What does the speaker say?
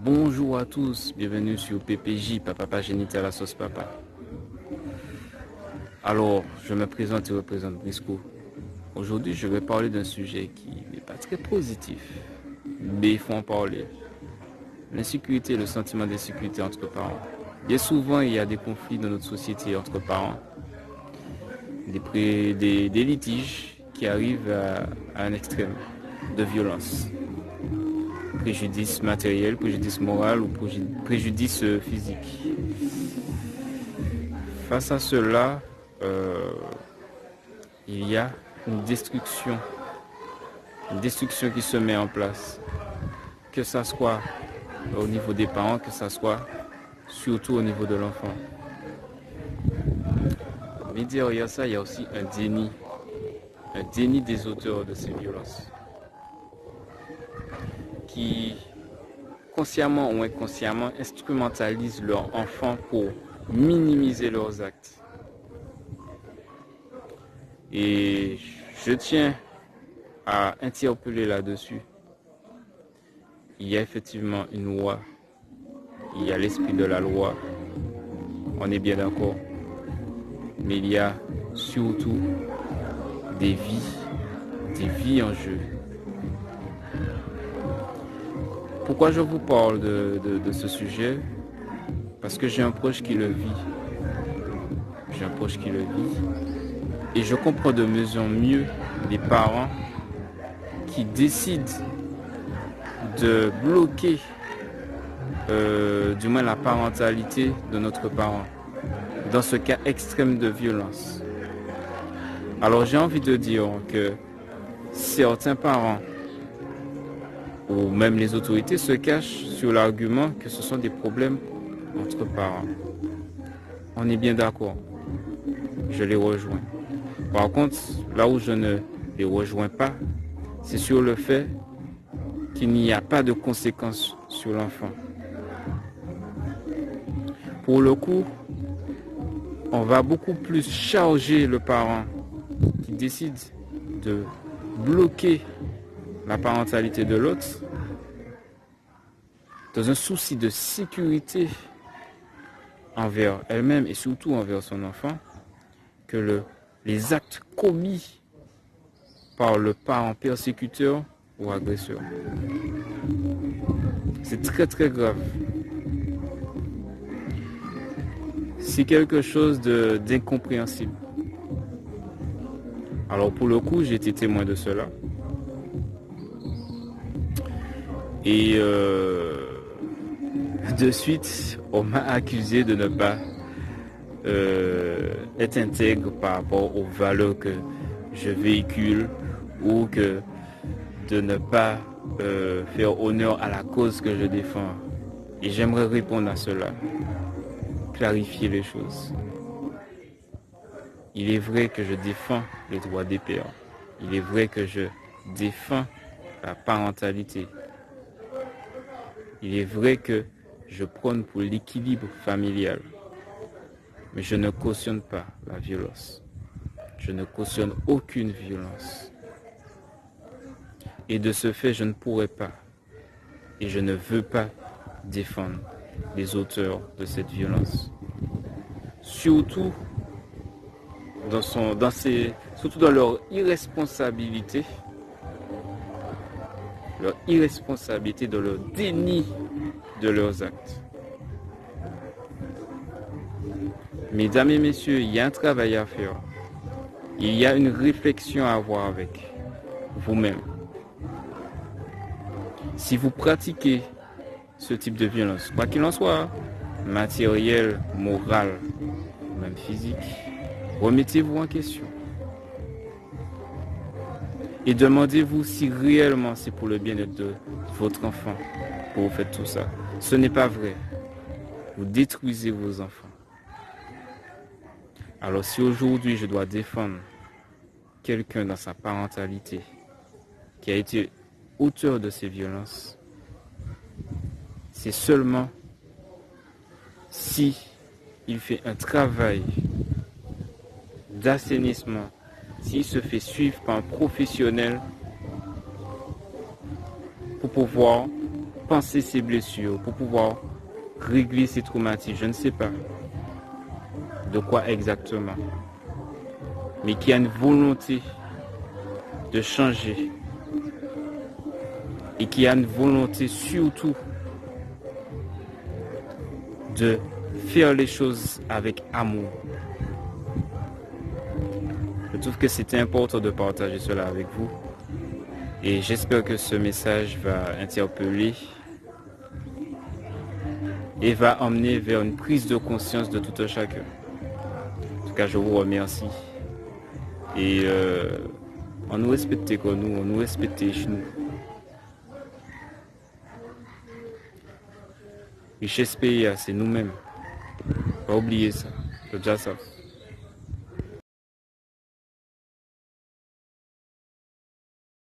Bonjour à tous, bienvenue sur PPJ, Papa Génital à la sauce papa. Alors, je me présente et représente Briscoe. Aujourd'hui, je vais parler d'un sujet qui n'est pas très positif, mais il faut en parler. L'insécurité et le sentiment d'insécurité entre parents. Bien souvent, il y a des conflits dans notre société entre parents, des litiges qui arrivent à un extrême de violence. Préjudice matériel, préjudice moral ou préjudice physique. Face à cela, il y a une destruction qui se met en place, que ce soit au niveau des parents, que ce soit surtout au niveau de l'enfant. Mais derrière ça, il y a aussi un déni des auteurs de ces violences, qui consciemment ou inconsciemment instrumentalisent leurs enfants pour minimiser leurs actes. Et je tiens à interpeller là-dessus. Il y a effectivement une loi, il y a l'esprit de la loi, on est bien d'accord, mais il y a surtout des vies en jeu. Pourquoi je vous parle de ce sujet? Parce que j'ai un proche qui le vit. Et je comprends de mieux en mieux les parents qui décident de bloquer du moins la parentalité de notre parent dans ce cas extrême de violence. Alors j'ai envie de dire que certains parents ou même les autorités se cachent sur l'argument que ce sont des problèmes entre parents. On est bien d'accord, je les rejoins. Par contre, là où je ne les rejoins pas, c'est sur le fait qu'il n'y a pas de conséquences sur l'enfant. Pour le coup, on va beaucoup plus charger le parent qui décide de bloquer la parentalité de l'autre dans un souci de sécurité envers elle-même et surtout envers son enfant que les actes commis par le parent persécuteur ou agresseur. C'est très très grave. C'est quelque chose d'incompréhensible. Alors pour le coup, j'ai été témoin de cela. Et de suite, on m'a accusé de ne pas être intègre par rapport aux valeurs que je véhicule ou que de ne pas faire honneur à la cause que je défends. Et j'aimerais répondre à cela, clarifier les choses. Il est vrai que je défends les droits des pères. Il est vrai que je défends la parentalité. Il est vrai que je prône pour l'équilibre familial. Mais je ne cautionne pas la violence. Je ne cautionne aucune violence. Et de ce fait, je ne pourrais pas et je ne veux pas défendre les auteurs de cette violence. Surtout dans leur irresponsabilité, dans leur déni de leurs actes. Mesdames et messieurs, il y a un travail à faire. Il y a une réflexion à avoir avec vous-même. Si vous pratiquez ce type de violence, quoi qu'il en soit, matériel, moral, même physique, remettez-vous en question. Et demandez-vous si réellement c'est pour le bien-être de votre enfant que vous faites tout ça. Ce n'est pas vrai. Vous détruisez vos enfants. Alors si aujourd'hui je dois défendre quelqu'un dans sa parentalité qui a été auteur de ces violences, c'est seulement si il fait un travail d'assainissement, s'il se fait suivre par un professionnel pour pouvoir penser ses blessures, pour pouvoir régler ses traumatismes, je ne sais pas de quoi exactement, mais qui a une volonté de changer et qui a une volonté surtout de faire les choses avec amour. Je trouve que c'était important de partager cela avec vous et j'espère que ce message va interpeller et va emmener vers une prise de conscience de tout un chacun. En tout cas, je vous remercie et on nous respecte comme nous, on nous respecte chez nous. Richesse pays, c'est nous-mêmes. Pas oublier ça. C'est déjà ça.